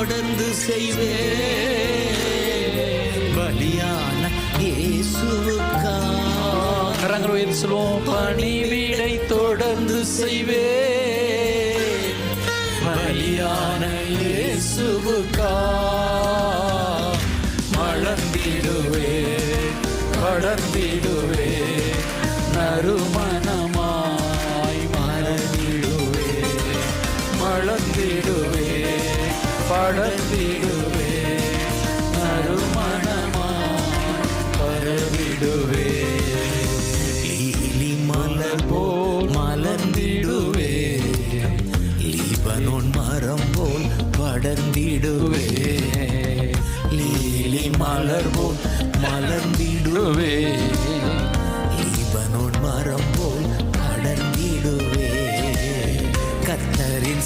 தொடர்ந்து செய்வேன். பலியான இயேசுவுக்கா கரங்களை உயர்த்தி சொல்வோம். பணிவிடை தொடர்ந்து செய்வேன். பலியான இயேசுவுக்கா மலர்ந்திடுவே படர்ந்திடுவே நறுமணமாய் மலர்ந்திடுவே மலர்ந்திடுவே படர்ந்திடுவே நறுமணமாய் பரவிடுவே. லீலி மலர் போல் மலர்ந்திடுவே, லீபனோன் மரம் போல் படர்ந்திடுவே. லீலி மலர் போல் மலர்ந்திடுவே, லீபனோன் மரம் போல் படர்ந்திடுவே. கர்த்தரின்